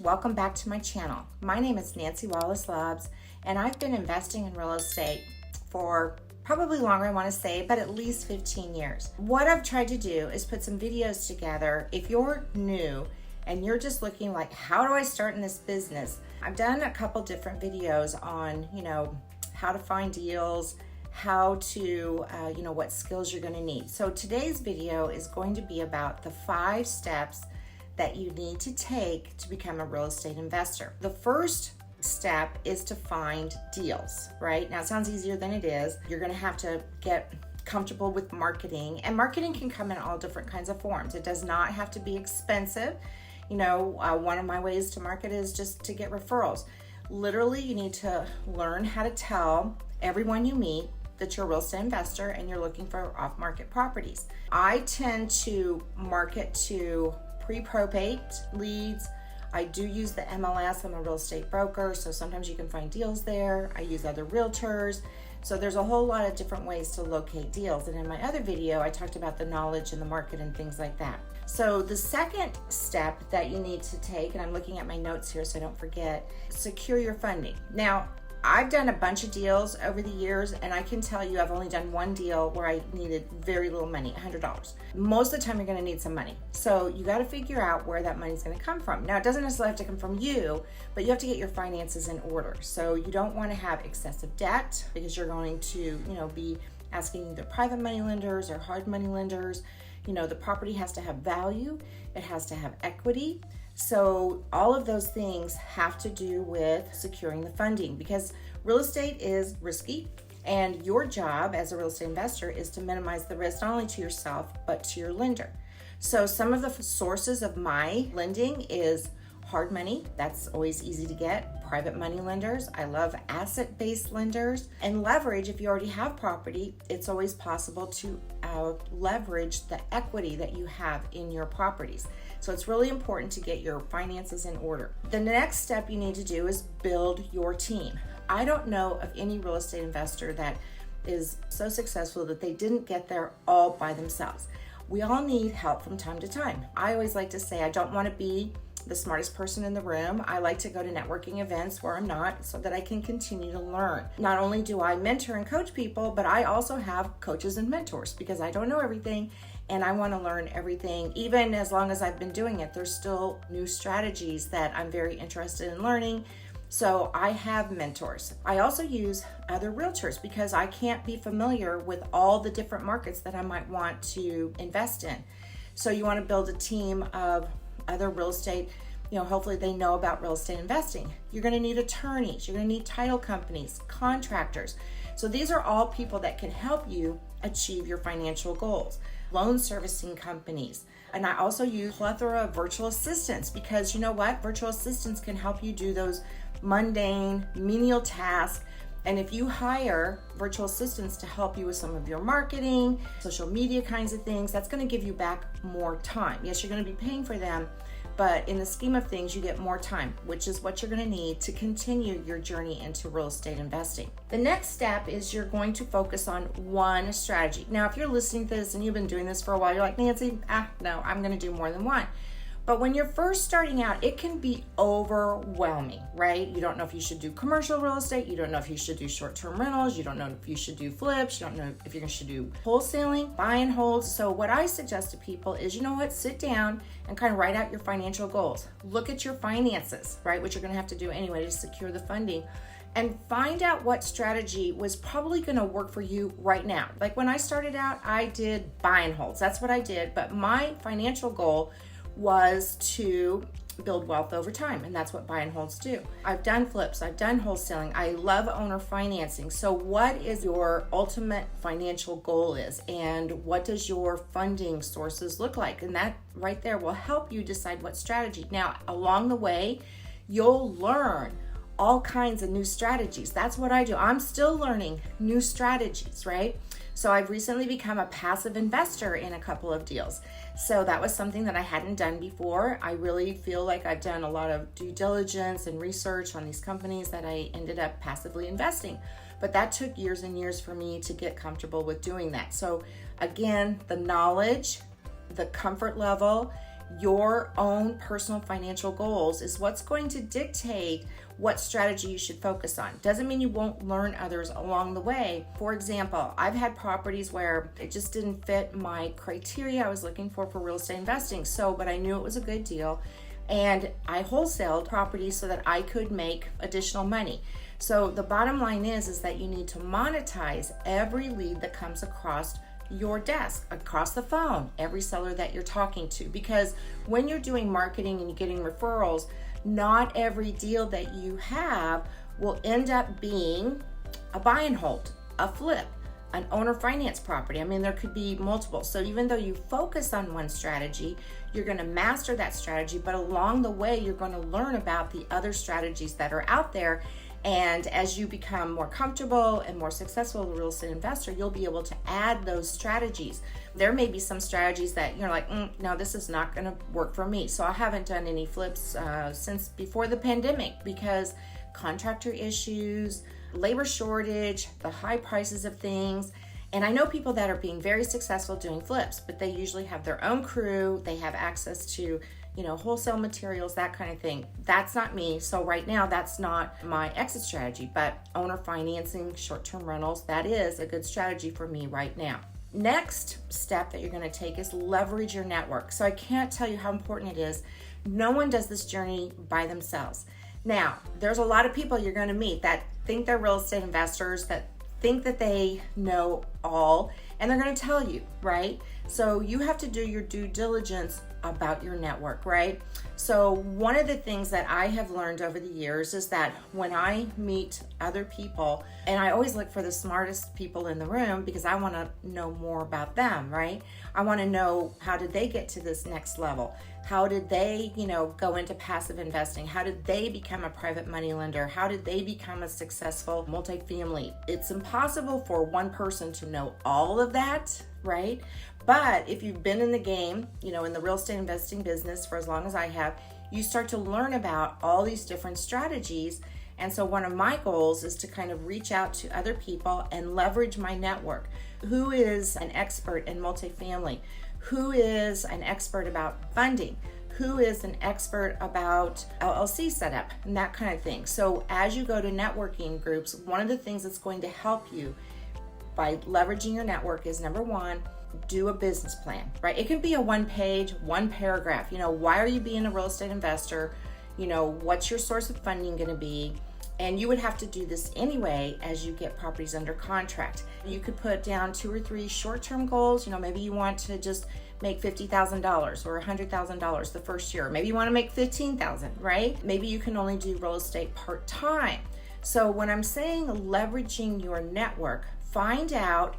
welcome back to my channel. My name is Nancy Wallace Lobbs, and I've been investing in real estate for probably longer, I want to say, but at least 15 years. What I've tried to do is put some videos together. If you're new and you're just looking like, how do I start in this business? I've done a couple different videos on, how to find deals, how to, what skills you're going to need. So today's video is going to be about the 5 steps that you need to take to become a real estate investor. The first step is to find deals, right? Now it sounds easier than it is. You're going to have to get comfortable with marketing, and marketing can come in all different kinds of forms. It does not have to be expensive. One of my ways to market is just to get referrals. Literally, you need to learn how to tell everyone you meet that you're a real estate investor and you're looking for off-market properties. I tend to market to pre-probate leads. I do use the MLS. I'm a real estate broker, so sometimes you can find deals there. I use other realtors. So there's a whole lot of different ways to locate deals. And in my other video, I talked about the knowledge and the market and things like that. So the second step that you need to take, and I'm looking at my notes here so I don't forget, secure your funding. Now, I've done a bunch of deals over the years, and I can tell you I've only done one deal where I needed very little money, $100. Most of the time you're gonna need some money. So you gotta figure out where that money's gonna come from. Now, it doesn't necessarily have to come from you, but you have to get your finances in order. So you don't wanna have excessive debt because you're going to, be asking either private money lenders or hard money lenders. The property has to have value, it has to have equity. So all of those things have to do with securing the funding, because real estate is risky, and your job as a real estate investor is to minimize the risk not only to yourself but to your lender. So some of the sources of my lending is hard money. That's always easy to get. Private money lenders. I love asset-based lenders. And leverage, if you already have property, it's always possible to leverage the equity that you have in your properties. So it's really important to get your finances in order. The next step you need to do is build your team. I don't know of any real estate investor that is so successful that they didn't get there all by themselves. We all need help from time to time. I always like to say I don't want to be the smartest person in the room. I like to go to networking events where I'm not, so that I can continue to learn. Not only do I mentor and coach people, but I also have coaches and mentors, because I don't know everything and I want to learn everything. Even as long as I've been doing it, there's still new strategies that I'm very interested in learning. So I have mentors. I also use other realtors because I can't be familiar with all the different markets that I might want to invest in. So you want to build a team of other real estate, hopefully they know about real estate investing. You're going to need attorneys, you're going to need title companies, contractors. So these are all people that can help you achieve your financial goals. Loan servicing companies. And I also use a plethora of virtual assistants, because you know what? Virtual assistants can help you do those mundane, menial tasks. And if you hire virtual assistants to help you with some of your marketing, social media kinds of things, that's going to give you back more time. Yes, you're going to be paying for them, but in the scheme of things, you get more time, which is what you're going to need to continue your journey into real estate investing. The next step is you're going to focus on one strategy. Now, if you're listening to this and you've been doing this for a while, you're like, Nancy, no, I'm going to do more than one. But when you're first starting out, it can be overwhelming, right? You don't know if you should do commercial real estate. You don't know if you should do short-term rentals. You don't know if you should do flips. You don't know if you should do wholesaling, buy and hold. So what I suggest to people is, sit down and kind of write out your financial goals. Look at your finances, right? Which you're going to have to do anyway to secure the funding. And find out what strategy was probably going to work for you right now. Like when I started out, I did buy and holds. That's what I did. But my financial goal was to build wealth over time, and that's what buy and holds do. I've done flips, I've done wholesaling, I love owner financing. So what is your ultimate financial goal is, and what does your funding sources look like? And that right there will help you decide what strategy. Now, along the way, you'll learn all kinds of new strategies. That's what I do. I'm still learning new strategies, right? So I've recently become a passive investor in a couple of deals. So that was something that I hadn't done before. I really feel like I've done a lot of due diligence and research on these companies that I ended up passively investing. But that took years and years for me to get comfortable with doing that. So again, the knowledge, the comfort level, Your own personal financial goals is what's going to dictate what strategy you should focus on. Doesn't mean you won't learn others along the way. For example, I've had properties where it just didn't fit my criteria I was looking for real estate investing. But I knew it was a good deal, and I wholesaled properties so that I could make additional money. So the bottom line is that you need to monetize every lead that comes across your desk, across the phone, every seller that you're talking to. Because when you're doing marketing and you're getting referrals, not every deal that you have will end up being a buy and hold, a flip, an owner finance property. I mean, there could be multiple. So even though you focus on one strategy, you're going to master that strategy, but along the way, you're going to learn about the other strategies that are out there. And as you become more comfortable and more successful as a real estate investor, you'll be able to add those strategies. There may be some strategies that you're like, no, this is not going to work for me. So I haven't done any flips since before the pandemic because contractor issues, labor shortage, the high prices of things. And I know people that are being very successful doing flips, but they usually have their own crew. They have access to wholesale materials, that kind of thing. That's not me. So right now, that's not my exit strategy, but owner financing, short-term rentals, that is a good strategy for me right now. Next step that you're going to take is leverage your network. So I can't tell you how important it is. No one does this journey by themselves. Now, there's a lot of people you're going to meet that think they're real estate investors, that think that they know all, and they're going to tell you, right? So you have to do your due diligence about your network, right? So one of the things that I have learned over the years is that when I meet other people, and I always look for the smartest people in the room because I want to know more about them, right? I want to know, how did they get to this next level? How did they, go into passive investing? How did they become a private money lender? How did they become a successful multifamily? It's impossible for one person to know all of that, right? But if you've been in the game, in the real estate investing business for as long as I have, you start to learn about all these different strategies. And so one of my goals is to kind of reach out to other people and leverage my network. Who is an expert in multifamily? Who is an expert about funding? Who is an expert about LLC setup and that kind of thing? So as you go to networking groups, one of the things that's going to help you by leveraging your network is, number one, do a business plan, right? It can be a one-page, one paragraph. Why are you being a real estate investor? What's your source of funding going to be? And you would have to do this anyway as you get properties under contract. You could put down 2 or 3 short-term goals. Maybe you want to just make $50,000 or $100,000 the first year. Maybe you want to make $15,000, right? Maybe you can only do real estate part-time. So when I'm saying leveraging your network, find out,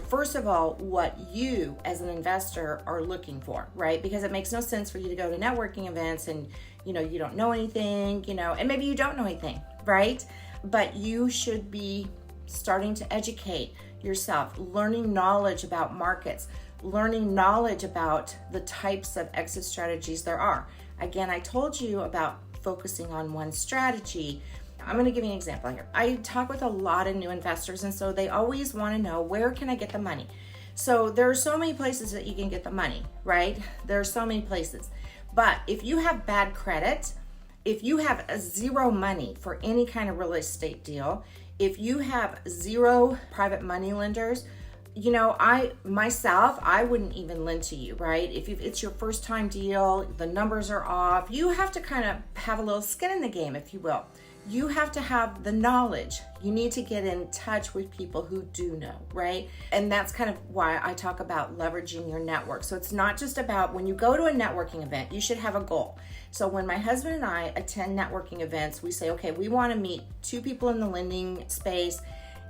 first of all, what you as an investor are looking for, right? Because it makes no sense for you to go to networking events and, you don't know anything, and maybe you don't know anything, right? But you should be starting to educate yourself, learning knowledge about markets, learning knowledge about the types of exit strategies there are. Again, I told you about focusing on one strategy. I'm going to give you an example here. I talk with a lot of new investors, and so they always want to know, where can I get the money? So there are so many places that you can get the money, right? There are so many places. But if you have bad credit, if you have zero money for any kind of real estate deal, if you have zero private money lenders, I wouldn't even lend to you, right? If it's your first time deal, the numbers are off, you have to kind of have a little skin in the game, if you will. You have to have the knowledge. You need to get in touch with people who do know, right? And that's kind of why I talk about leveraging your network. So it's not just about, when you go to a networking event, you should have a goal. So when my husband and I attend networking events, we say, okay, we want to meet 2 people in the lending space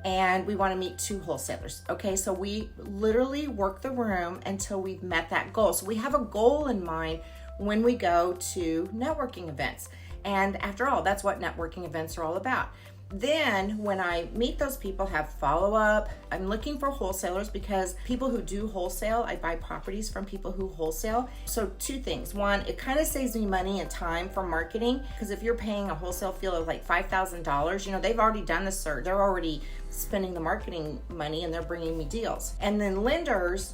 and we want to meet 2 wholesalers. Okay, so we literally work the room until we've met that goal. So we have a goal in mind when we go to networking events. And after all, that's what networking events are all about. Then when I meet those people, have follow-up, I'm looking for wholesalers, because people who do wholesale, I buy properties from people who wholesale. So 2 things. One, it kind of saves me money and time for marketing, because if you're paying a wholesale fee of like $5,000, they've already done the search. They're already spending the marketing money and they're bringing me deals. And then lenders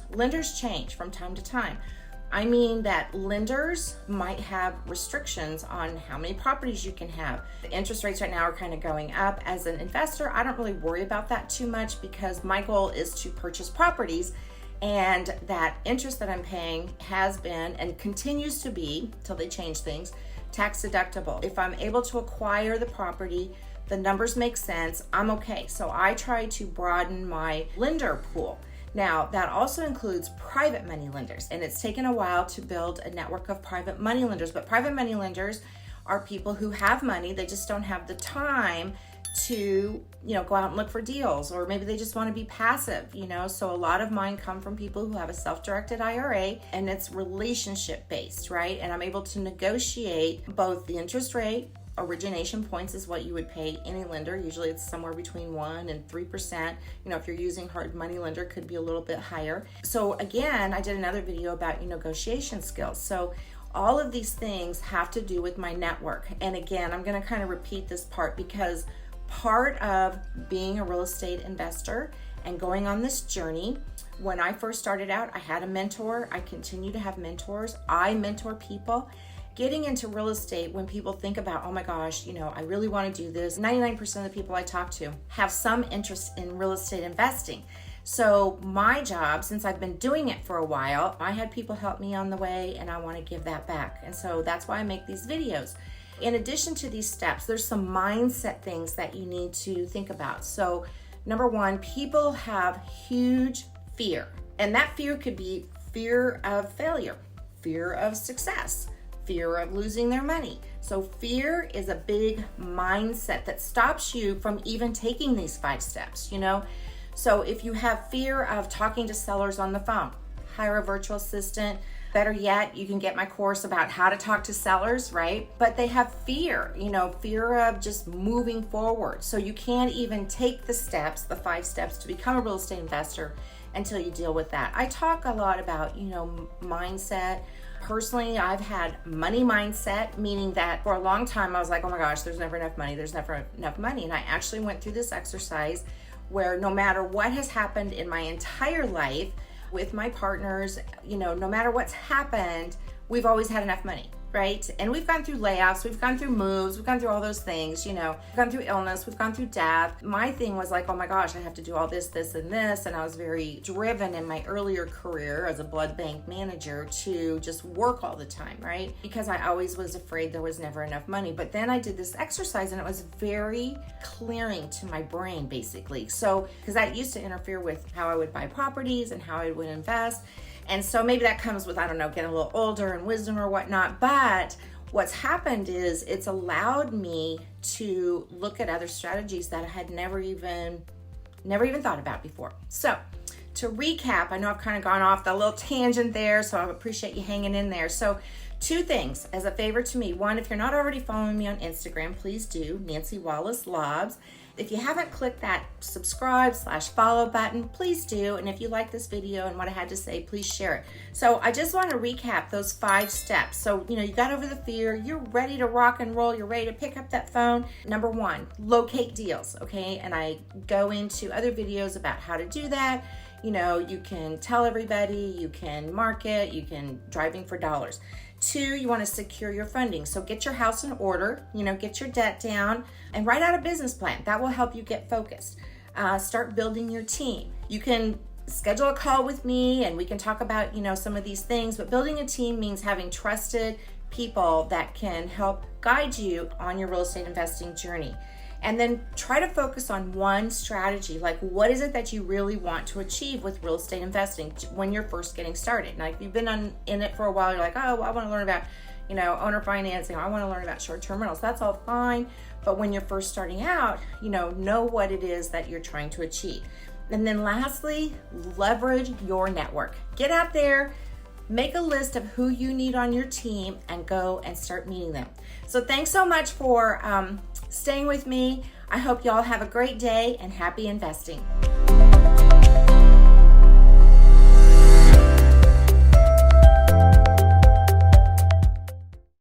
change from time to time. I mean that lenders might have restrictions on how many properties you can have. The interest rates right now are kind of going up. As an investor, I don't really worry about that too much because my goal is to purchase properties, and that interest that I'm paying has been and continues to be, till they change things, tax deductible. If I'm able to acquire the property, the numbers make sense, I'm okay. So I try to broaden my lender pool. Now, that also includes private money lenders, and it's taken a while to build a network of private money lenders, but private money lenders are people who have money, they just don't have the time to, go out and look for deals, or maybe they just want to be passive, So a lot of mine come from people who have a self-directed IRA, and it's relationship based, right? And I'm able to negotiate both the interest rate. Origination points is what you would pay any lender. Usually it's somewhere between 1% and 3%. If you're using hard money lender, could be a little bit higher. So again, I did another video about your negotiation skills. So all of these things have to do with my network. And again, I'm going to kind of repeat this part because part of being a real estate investor and going on this journey, when I first started out, I had a mentor. I continue to have mentors. I mentor people. Getting into real estate, when people think about, oh my gosh, I really want to do this, 99% of the people I talk to have some interest in real estate investing. So my job, since I've been doing it for a while, I had people help me on the way, and I want to give that back. And so that's why I make these videos. In addition to these steps, there's some mindset things that you need to think about. So number one, people have huge fear, and that fear could be fear of failure, fear of success, fear of losing their money. So fear is a big mindset that stops you from even taking these 5 steps, So if you have fear of talking to sellers on the phone, hire a virtual assistant. Better yet, you can get my course about how to talk to sellers, right? But they have fear, fear of just moving forward. So you can't even take the steps, the 5 steps to become a real estate investor until you deal with that. I talk a lot about, mindset. Personally, I've had money mindset, meaning that for a long time I was like, oh my gosh, there's never enough money. And I actually went through this exercise where no matter what has happened in my entire life with my partners, no matter what's happened, we've always had enough money, right? And we've gone through layoffs, we've gone through moves, we've gone through all those things, we've gone through illness, we've gone through death. My thing was like, oh my gosh, I have to do all this, this, and this. And I was very driven in my earlier career as a blood bank manager to just work all the time, right? Because I always was afraid there was never enough money. But then I did this exercise and it was very clearing to my brain, basically. So, because that used to interfere with how I would buy properties and how I would invest. And so maybe that comes with, getting a little older and wisdom or whatnot. But what's happened is it's allowed me to look at other strategies that I had never even thought about before. So to recap, I know I've kind of gone off the little tangent there, so I appreciate you hanging in there. So 2 things as a favor to me. 1, if you're not already following me on Instagram, please do, Nancy Wallace Lobbs. If you haven't clicked that subscribe/follow button, please do. And if you like this video and what I had to say, please share it. So I just want to recap those 5 steps. So, you got over the fear, you're ready to rock and roll, you're ready to pick up that phone. Number 1, locate deals, okay? And I go into other videos about how to do that. You can tell everybody, you can market, you can driving for dollars. 2, you want to secure your funding. So get your house in order, get your debt down and write out a business plan. That will help you get focused. Start building your team. You can schedule a call with me and we can talk about, some of these things, but building a team means having trusted people that can help guide you on your real estate investing journey. And then try to focus on one strategy. Like, what is it that you really want to achieve with real estate investing when you're first getting started? Now, if you've been in it for a while, you're like, oh, well, I want to learn about, owner financing. I want to learn about short-term rentals. That's all fine. But when you're first starting out, know what it is that you're trying to achieve. And then lastly, leverage your network. Get out there, make a list of who you need on your team and go and start meeting them. So thanks so much for staying with me. I hope y'all have a great day and happy investing.